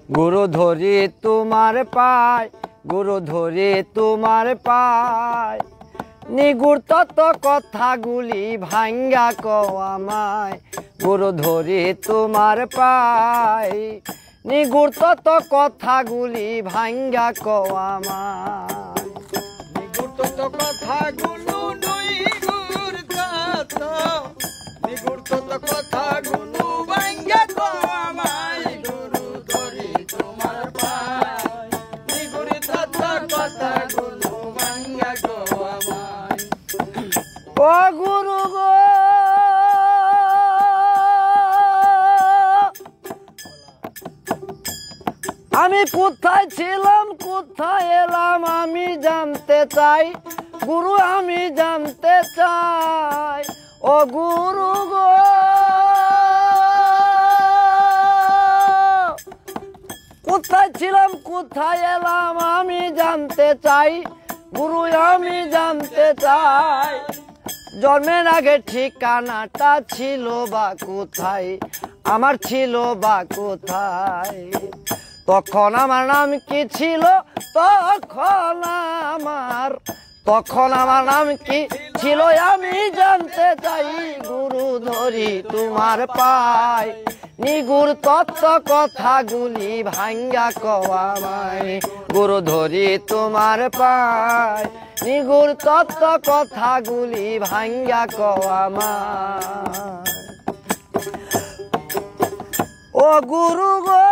গুরু ধরি তোমার পায়, গুরু ধরি তোমার পায়, নিগুড় তত কথাগুলি ভাঙ্গা কও আমায়। গুরু ধরি তোমার পায়, নিগুড় তত কথাগুলি ভাঙ্গা কও আমায়। নিগুড় তত কথাগুলো নিগুড় তত, নিগুড় তত কথাগুলো ভাঙ্গা কও আমায়। গুরু ধরি তোমার পায়, নিগুড় তত কথাগুলো ভাঙ্গা কও আমায়। ও গুরু গো, আমি কোথায় ছিলাম কোথায় এলাম আমি জানতে চাই। গুরু আমি জানতে চাই। ও গুরু গো, কোথায় ছিলাম কোথায় এলাম আমি জানতে চাই। গুরু আমি জানতে চাই। জন্মের আগে ঠিকানাটা ছিল বা কোথায়, আমার ছিল বা কোথায়। তখন আমার নাম কি ছিল, তখন আমার নাম কি ছিল আমি জানতে চাই। গুরু ধরি তোমার পায়, নিগুড় তত্ত্ব কথাগুলি ভাঙ্গা কও আমায়। গুরু ধরি তোমার পায়, নিগুড় তত্ত্ব কথাগুলি ভাঙ্গা কও আমায়। ও গুরু গো,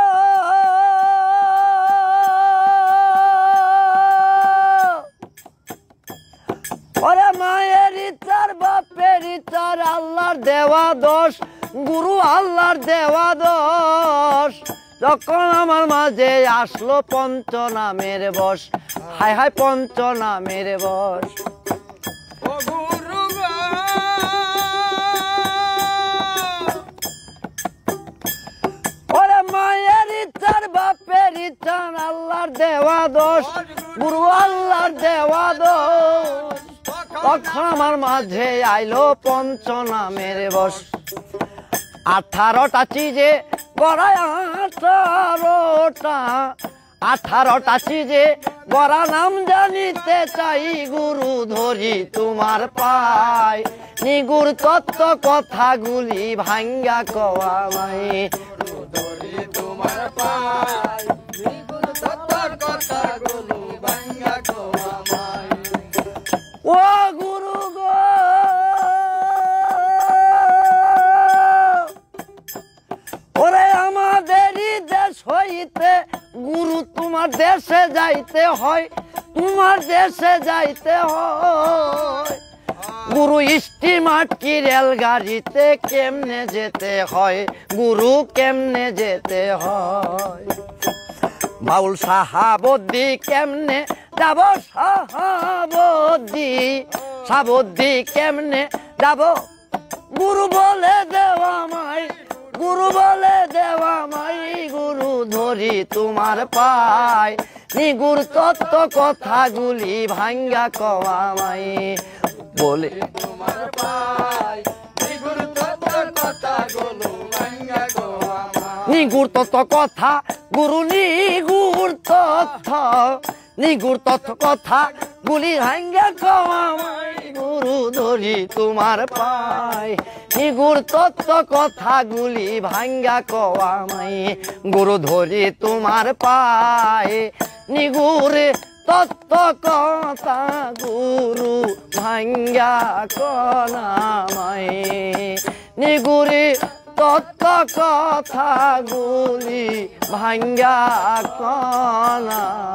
ওরে মায়ের ইচ্ছার বাপের ইচ্ছার আল্লাহর দেওয়া দোষ। গুরু আল্লাহর দেওয়া দোষ। যখন আমার মাঝে আসলো পঞ্চনামের বশ, হায় হায় পঞ্চনামের বশ। ও গুরু গো, ওরে মায়ের ইচ্ছার বাপের ইচ্ছার আল্লাহর দেওয়া দোষ। গুরু আল্লাহর দেওয়া দোষ। তখন আমার মাঝে আইলো পঞ্চনামের বশ। 18টা চিজে গড়ায় 18টা চিজে গড়া নাম জানিতে চাই। গুরু ধরি তোমার পায়, নিগুড় তত্ত্ব কথাগুলি ভাঙ্গা কও আমায়। গুরু ধরি তোমার পায়, নিগুড় তত্ত্ব কথাগুলো ভাঙ্গা কও আমায়। ও গুরু গো, ওরে আমাদেরই দেশ হইতে গুরু তোমার দেশে যাইতে হয়, তোমার দেশে যাইতে হয়। গুরু স্টিমার কি রেলগাড়িতে কেমনে যেতে হয়, গুরু কেমনে যেতে হয়। বাউল সাহাবদ্দি কেমনে যাব, সাবদ্দি কেমনে যাব। গুরু বলে দেওয়া মাই, গুরু বলে দেওয়া মাই। গুরু ধরি তোমার পায়, নিগুড় তত্ত্ব কথাগুলি ভাঙ্গা কও আমায়। বলে তোমার পায়, নিগুড় তত্ত্ব কথাগুলো ভাঙ্গা কও আমায়। নিগুড় তত্ত্ব কথা গুরু, নিগুড় তথ্য, নিগুড় তথ্য কথা গুলি ভাঙ্গা কও আমায়। গুরু ধরি তোমার পায়, নিগুড় তত্ত্ব কথাগুলি ভাঙ্গা কও আমায়। গুরু ধরি তোমার পায়, নিগুড় তত্ত্ব কথা গুরু ভাঙ্গা কও আমায়। নিগুড় তত্ত্ব কথাগুলি ভাঙ্গা কও আমায়।